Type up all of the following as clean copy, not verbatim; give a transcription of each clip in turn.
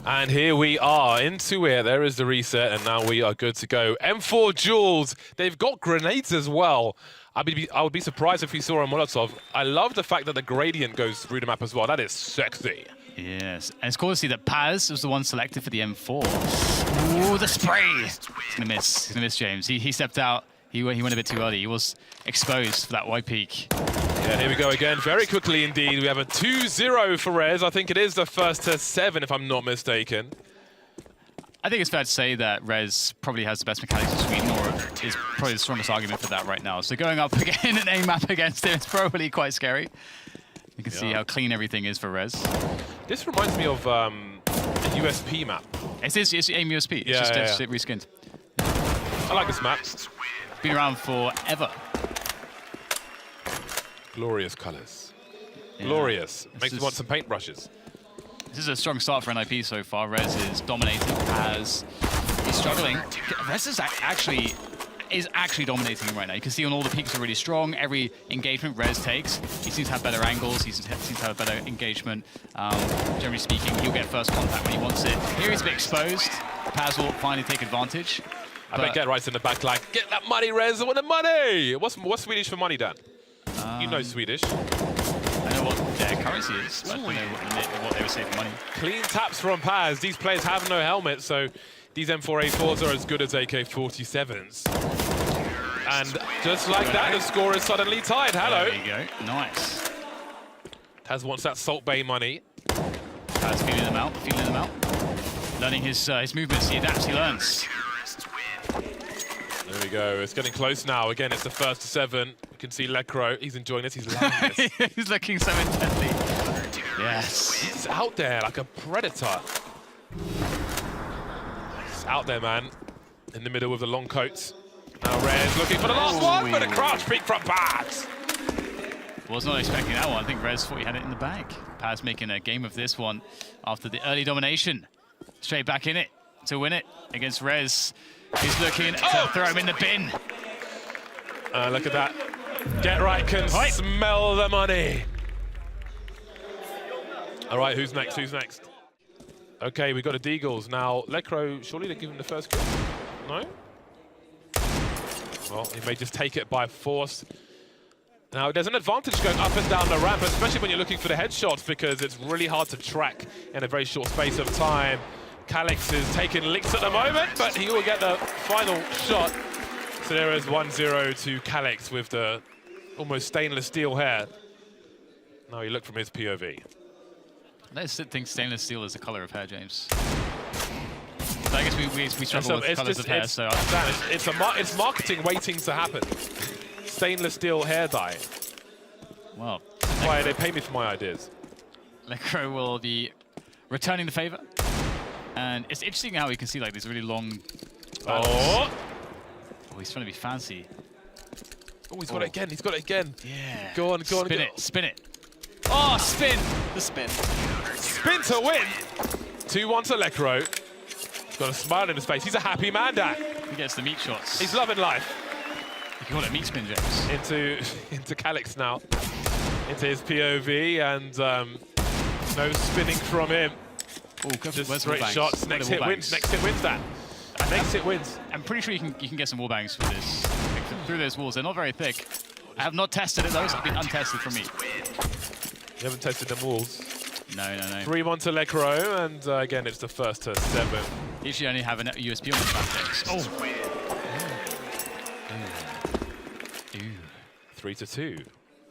And here we are into it. There is the reset, and now we are good to go. M4 duels. They've got grenades as well. I would be surprised if we saw a Molotov. I love the fact that the gradient goes through the map as well. That is sexy. Yes, and it's cool to see that Paz was the one selected for the M4. Ooh, the spray! He's gonna miss. He's gonna miss, James. He stepped out. He went a bit too early. He was exposed for that white peak. Yeah, here we go again. Very quickly indeed. We have a 2-0 for Rez. I think it is the first to 7, if I'm not mistaken. I think it's fair to say that Rez probably has the best mechanics in Sweden, or is probably the strongest argument for that right now. So going up again and aim map against him is probably quite scary. You can see how clean everything is for Rez. This reminds me of a USP map. It's aim USP. Yeah, It's just reskinned. I like this map. Been around forever. Glorious colours. Yeah. Glorious. Makes me want some paintbrushes. This is a strong start for NiP so far. Rez is dominating as he's struggling. Rez is actually dominating right now. You can see on all the peaks are really strong. Every engagement Rez takes, he seems to have better angles. He seems to have better engagement. Generally speaking, he'll get first contact when he wants it. Here he's a bit exposed. Paz will finally take advantage. I bet Get Right's in the back like, get that money, Rez, I want the money! What's Swedish for money, Dan? You know Swedish. I know what their currency is, but I don't know what they would say for money. Clean taps from Paz. These players have no helmet, so these M4A4s are as good as AK-47s. And just like that, the score is suddenly tied. Hello. There you go. Nice. Taz wants that Salt Bay money. Paz feeling them out, learning his movements. He adapts, he learns. There we go. It's getting close now. Again, it's the first to 7. You can see Lecro. He's enjoying this. He's loving this. He's looking so intently. Yes. He's out there like a predator. He's out there, man. In the middle with the long coats. Now Rez looking for the last one, but a crouch peek from Paz. Was not expecting that one. I think Rez thought he had it in the bag. Paz making a game of this one after the early domination. Straight back in it to win it against Rez. He's looking to throw him in the bin. Look at that. Get Right can smell the money. All right, who's next? Who's next? Okay, we got a Deagles. Now, Lecro, surely they give him the first kill? No? Well, he may just take it by force. Now, there's an advantage going up and down the ramp, especially when you're looking for the headshots, because it's really hard to track in a very short space of time. Calix is taking licks at the moment, but he will get the final shot. So there is 1-0 to Calix with the almost stainless steel hair. Now you look from his POV. I don't think stainless steel is the color of hair, James. So I guess we struggle with colors of hair, so... It's marketing waiting to happen. Stainless steel hair dye. Well... That's why they pay me for my ideas. Lecro will be returning the favor. And it's interesting how we can see like these really long battles. Oh, he's trying to be fancy. Oh, he's got it again. He's got it again. Yeah. Go on, go on. Spin it, spin it. Oh, spin! The spin. Spin to win. 2-1 to Lecro. He's got a smile in his face. He's a happy man, Dan. He gets the meat shots. He's loving life. You can call it meat spin, James. Into Calix now. Into his POV, and no spinning from him. Oh, just straight shots. Next hit wins. Next hit wins that. Next hit wins. I'm pretty sure you can get some wall bangs for this. Like, through those walls. They're not very thick. I have not tested it. Those have been untested for me. You haven't tested them walls? No, no, no. 3-1 to Lecro, and again, it's the first to 7. Usually only have a USB on the back. Oh. 3-2.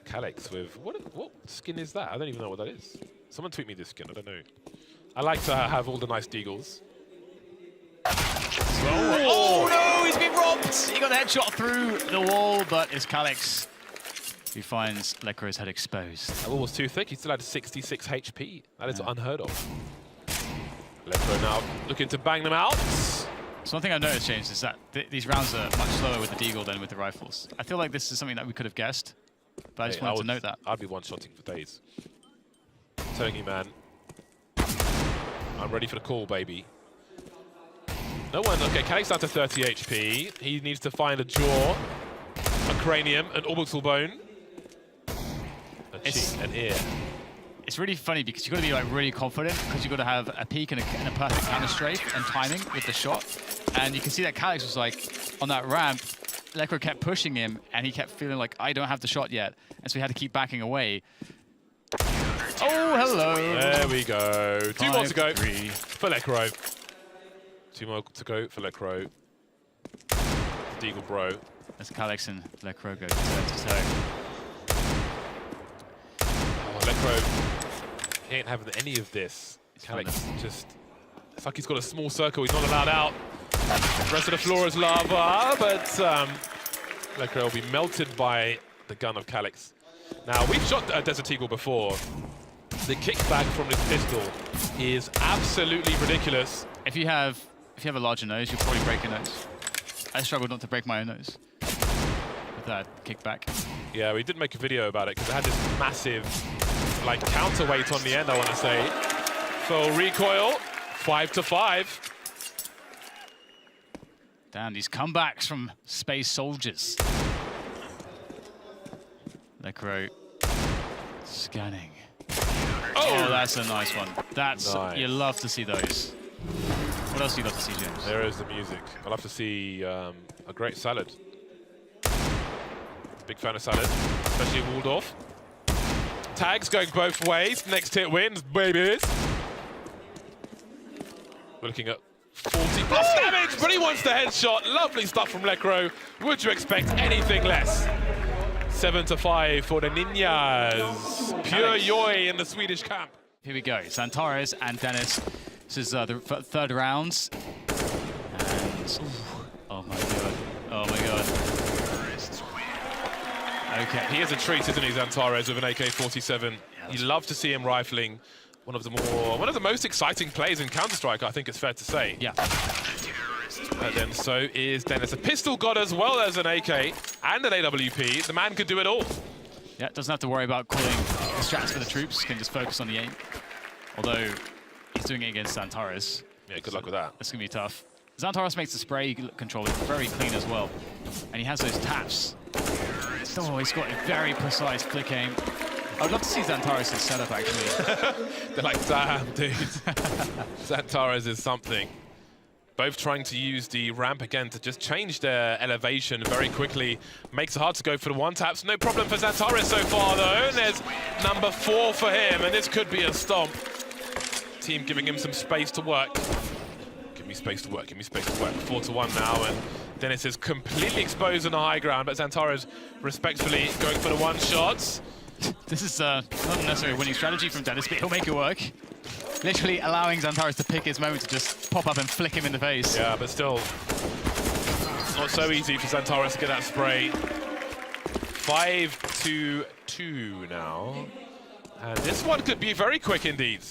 Calix with what skin is that? I don't even know what that is. Someone tweet me this skin. I don't know. I like to have all the nice deagles. Oh no, he's been robbed! He got a headshot through the wall, but it's Calix who finds Lecro's head exposed. That wall was too thick. He still had 66 HP. That is unheard of. Lecro now looking to bang them out. So one thing I've noticed, James, is that these rounds are much slower with the deagle than with the rifles. I feel like this is something that we could have guessed, but I just wanted to note that. I'd be one-shotting for days. I'm telling you, man. I'm ready for the call, baby. No one. Okay, Calix down to 30 HP. He needs to find a jaw, a cranium, an orbital bone, a cheek, an ear. it's really funny because you've got to be like really confident because you've got to have a peak and a perfect counter strafe and timing with the shot. And you can see that Calyx was like on that ramp. Lekr0 kept pushing him, and he kept feeling like, I don't have the shot yet. And so he had to keep backing away. Oh, hello. There we go. 2 more to go 5-3. for Lekr0. 2 more to go for Lekr0. Deagle Bro. As Calyx and Lekr0 go toe-to-toe. Oh, Lekr0, he ain't having any of this. Calyx just, it's like he's got a small circle, he's not allowed out. The rest of the floor is lava, but Lekr0 will be melted by the gun of Calyx. Now, we've shot Desert Eagle before. The kickback from this pistol is absolutely ridiculous. If you have a larger nose, you'll probably break a nose. I struggled not to break my own nose with that kickback. Yeah, we did make a video about it because it had this massive, like, counterweight on the end, I want to say. Full recoil, 5-5. Damn, these comebacks from SpaceSoldiers. Lekr0 scanning. Oh, that's a nice one. That's nice. You love to see those. What else do you love to see, James? There is the music. I love to see a great salad. Big fan of salad, especially Waldorf. Tags going both ways. Next hit wins, babies. We're looking at 40 plus damage, but he wants the headshot. Lovely stuff from Lekr0. Would you expect anything less? 7-5 for the Ninjas. Pure joy in the Swedish camp. Here we go. Xantares and Dennis. This is the third rounds. And oh my god. Oh my god. Okay. He is a treat, isn't he, Xantares, with an AK-47. Yeah, You love to see him rifling one of the most exciting plays in Counter-Strike, I think it's fair to say. Yeah. And then so is Dennis. A pistol god as well as an AK and an AWP. The man could do it all. Yeah, doesn't have to worry about calling the strats for the troops. Can just focus on the aim. Although he's doing it against Xantares. Yeah, good luck with that. It's gonna be tough. Xantares makes the spray control very clean as well, and he has those taps. Oh, he's got a very precise flick aim. I would love to see Xantares' setup actually. They're like, damn, dude. Xantares is something. Both trying to use the ramp again to just change their elevation very quickly. Makes it hard to go for the one taps. No problem for Xantares so far, though. And there's number 4 for him, and this could be a stomp. Team giving him some space to work. Give me space to work, give me space to work. 4-1 now, and Dennis is completely exposed on the high ground, but Xantares respectfully going for the one shots. This is not necessarily a winning strategy from Dennis, but he'll make it work. Literally allowing Xantares to pick his moment to just pop up and flick him in the face. Yeah, but still, not so easy for Xantares to get that spray. 5-2 now. And this one could be very quick indeed.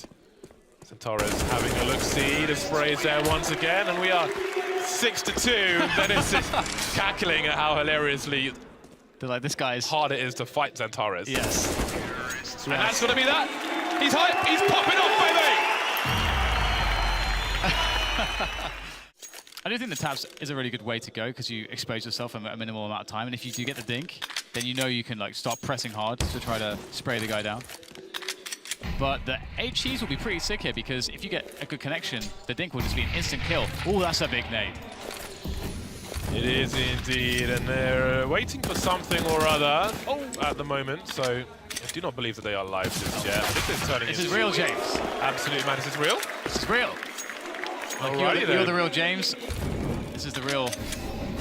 Xantares having a look-see. The spray is there once again, and we are 6-2. Dennis is cackling at how hilariously They're like, this guy's hard it is to fight Xantares. Yes. And that's going to be that. He's hype. He's popping off, baby. I do think the taps is a really good way to go because you expose yourself for a minimal amount of time, and if you do get the dink, then you know you can like start pressing hard to try to spray the guy down. But the HEs will be pretty sick here because if you get a good connection, the dink will just be an instant kill. Oh, that's a big nade. It is indeed, and they're waiting for something or other at the moment, so I do not believe that they are live just yet. This is turning This into is real, James. absolute madness. Is this real? This is real. Like you're the real James. This is the real.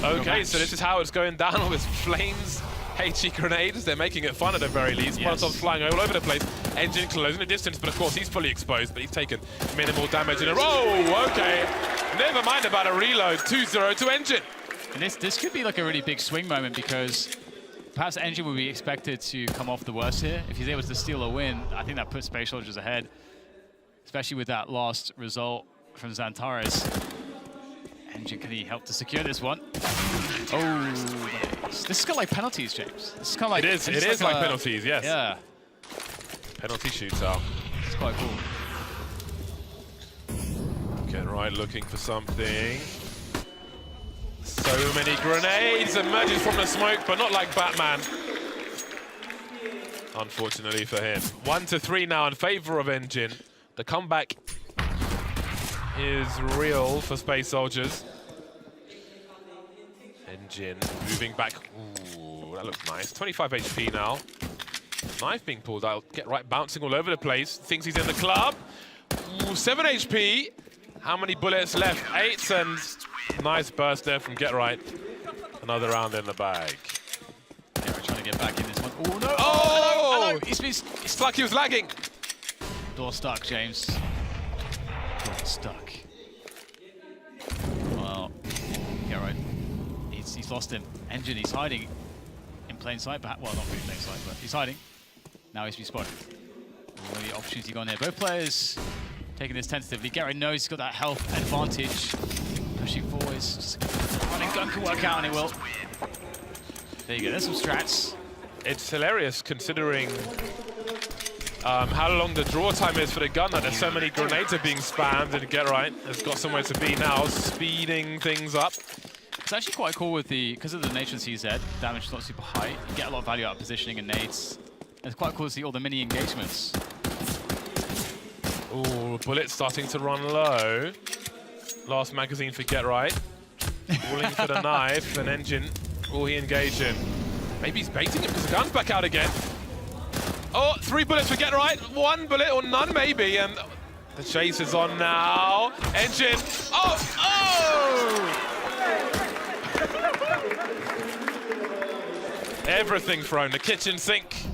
Okay, so this is how it's going down with flames, HE grenades. They're making it fun at the very least. Yes. Molotovs flying all over the place. Engine closing the distance, but of course he's fully exposed, but he's taken minimal damage in a row. Okay, never mind about a reload. 2-0 to Engine. And this could be like a really big swing moment because perhaps Engine will be expected to come off the worst here. If he's able to steal a win, I think that puts SpaceSoldiers ahead, especially with that last result from Xantares. Engine, can he help to secure this one? Oh, this has got like penalties, James. This is kind of like It is like penalties, yes. Yeah, Penalty shootout. it's quite cool. Getting right, looking for something. So many grenades emerging from the smoke, but not like Batman. unfortunately for him. 1-3 now in favor of Engine. The comeback is real for SpaceSoldiers. Engine moving back. Ooh, that looks nice. 25 HP now. Knife being pulled out. Get right, bouncing all over the place. Thinks he's in the club. Ooh, 7 HP. How many bullets left? 8, and nice burst there from Get Right. Another round in the bag. Yeah, we're trying to get back in this one. Oh, no! Oh! Hello. It's like he was lagging. Door stuck, James. Door stuck. Well, Get Right. He's lost him. Engine, he's hiding in plain sight. Well, not really plain sight, but he's hiding. Now he's been spotted. Really opportunity gone there. Both players taking this tentatively. Get Right knows he's got that health advantage. Pushing forwards. Just running gun can work out, and it will. There you go. There's some strats. It's hilarious considering how long the draw time is for the gun. There's so many grenades are being spammed, and Get Right has got somewhere to be now, speeding things up. It's actually quite cool with because of the nature of CZ, damage is not super high. You get a lot of value out of positioning and nades. It's quite cool to see all the mini engagements. Ooh, bullet starting to run low. Last magazine for Get Right. Rolling for the knife, and Engine, will he engage in? Maybe he's baiting him because the gun's back out again. Oh, 3 bullets for Get Right. 1 bullet or none maybe, and the chase is on now. Engine, oh! Everything thrown, the kitchen sink.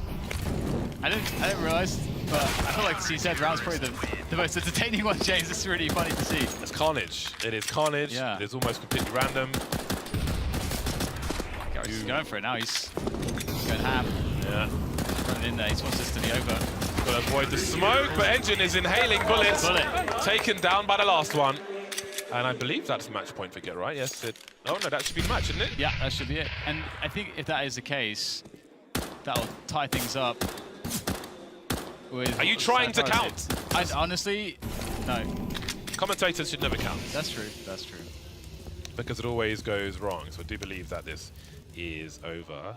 I didn't realize, but I feel like the CZ round's probably the most entertaining one, James. It's really funny to see. It's carnage. It is carnage. Yeah. It is almost completely random. Garrett's going for it now. He's going ham. Yeah. Running in there. He wants this to be over. Got to avoid the smoke, but Engine is inhaling bullets. Taken down by the last one. And I believe that's match point for Get Right. Yes, it. Oh no, that should be the match, shouldn't it? Yeah, that should be it. And I think if that is the case, that'll tie things up. Are you trying to count? Honestly, no. Commentators should never count. That's true. That's true. Because it always goes wrong. So I do believe that this is over.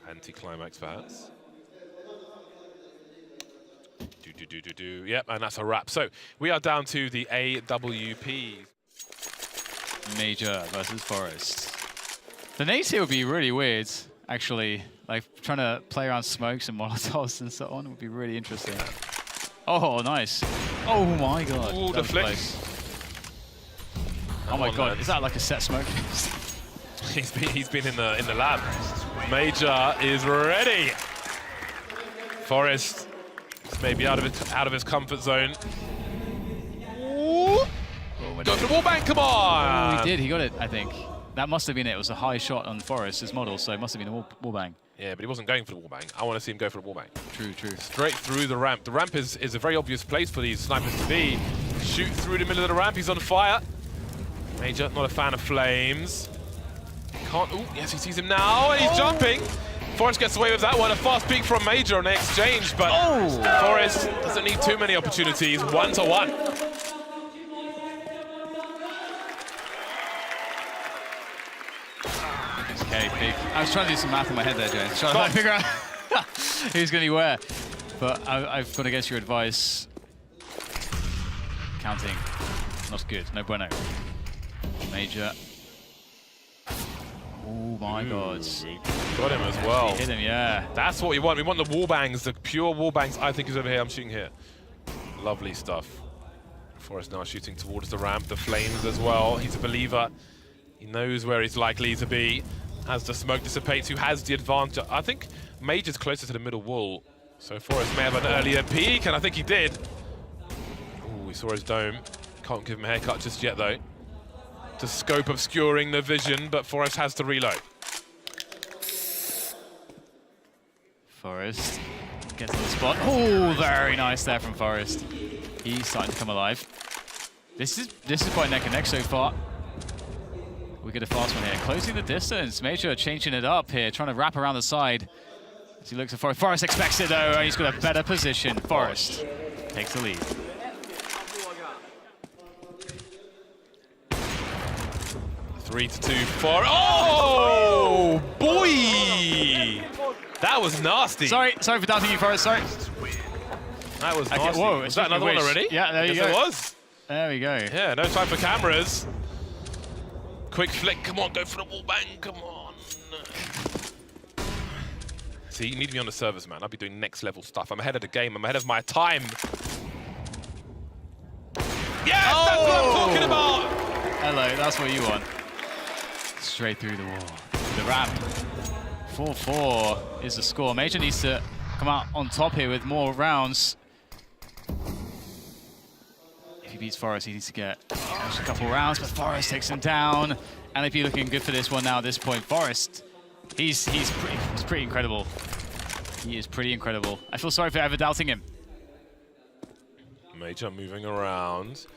Anti-climax, perhaps. Yep, and that's a wrap. So we are down to the AWP. Major versus Forest. The nades here would be really weird, actually. Like trying to play around smokes and molotovs and so on would be really interesting. Oh, nice. Oh my god. Ooh, the flick. Oh my god, is that like a set smoke? he's been in the lab. Major is ready. Forest is maybe out of his comfort zone. Ooh. Go for the wallbang, come on! Oh, he did, he got it, I think. That must have been it. It was a high shot on Forest's model, so it must have been a wallbang. Yeah, but he wasn't going for the wallbang. I want to see him go for the wallbang. True, true. Straight through the ramp. The ramp is a very obvious place for these snipers to be. Shoot through the middle of the ramp. He's on fire. Major, not a fan of flames. Can't. Ooh, yes, he sees him now, and he's jumping. Forest gets away with that one. A fast peek from Major on the exchange, but Forest doesn't need too many opportunities. 1-1. Okay, big. I was trying to do some math in my head there, James. Trying to figure out who's going to be where. But I've gone against your advice. Counting. Not good. No bueno. Major. Oh my god. Got him as well. Hit him, yeah. That's what we want. We want the wall bangs, the pure wall bangs. I think is over here. I'm shooting here. Lovely stuff. Forest now shooting towards the ramp. The flames as well. He's a believer. He knows where he's likely to be. As the smoke dissipates, who has the advantage? I think Major's closer to the middle wall. So Forest may have an earlier peek, and I think he did. Ooh, we saw his dome. Can't give him a haircut just yet, though. The scope obscuring the vision, but Forest has to reload. Forest gets on the spot. Oh, very nice there from Forest. He's starting to come alive. This is quite neck and neck so far. We get a fast one here. Closing the distance. Major changing it up here, trying to wrap around the side. As he looks at Forest. Forest expects it though, and he's got a better position. Forest takes the lead. Three to two for. Oh boy! That was nasty. Sorry for doubting you, Forrest. Sorry. That was Okay, nasty. whoa, Was that another one already? Yeah, there you Yes, go. it was. There we go. Yeah, no time for cameras. Quick flick, come on, go for the wall bang, come on. See, you need to be on the servers, man. I'll be doing next level stuff. I'm ahead of the game, I'm ahead of my time. Yes, that's what I'm talking about! Hello, that's what you want. Straight through the wall. The ramp. 4-4 is the score. Major needs to come out on top here with more rounds. If he beats Forrest, he needs to get a couple rounds, but Forrest takes him down. NiP looking good for this one now at this point. Forrest, he's pretty incredible. He is pretty incredible. I feel sorry for ever doubting him. Major moving around.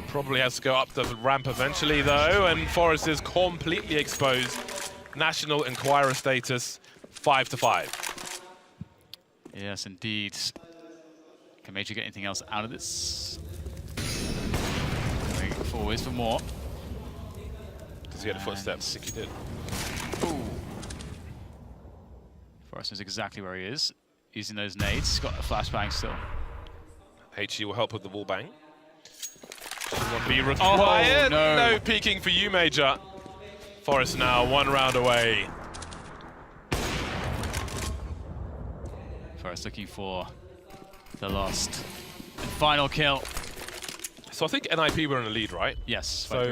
Probably has to go up the ramp eventually, though, and Forrest is completely exposed. National Enquirer status, 5-5. Yes, indeed. Can Major get anything else out of this? Going forwards for more. Does he get a footsteps? I think he did. Ooh. Forrest knows exactly where he is. Using those nades. He's got a flashbang still. HE will help with the wall bang. Will be required. Oh, no. No peeking for you, Major. Forrest now 1 round away. Forrest looking for the last and final kill. So I think NiP were in the lead, right? Yes. So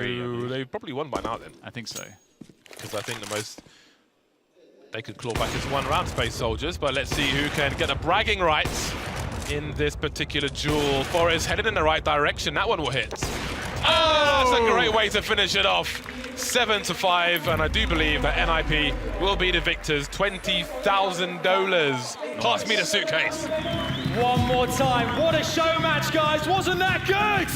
they've probably won by now then. I think so. Because I think the most they could claw back is 1 round, SpaceSoldiers. But let's see who can get the bragging rights in this particular duel. Forrest headed in the right direction. That one will hit. Oh, that's a great way to finish it off. 7-5, and I do believe that NiP will be the victors. $20,000. Pass me the suitcase. One more time. What a show match, guys. Wasn't that good?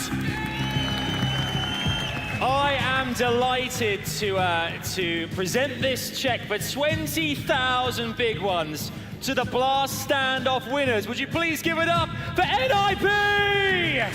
I am delighted to present this check for 20,000 big ones to the Blast Standoff winners. Would you please give it up for NiP?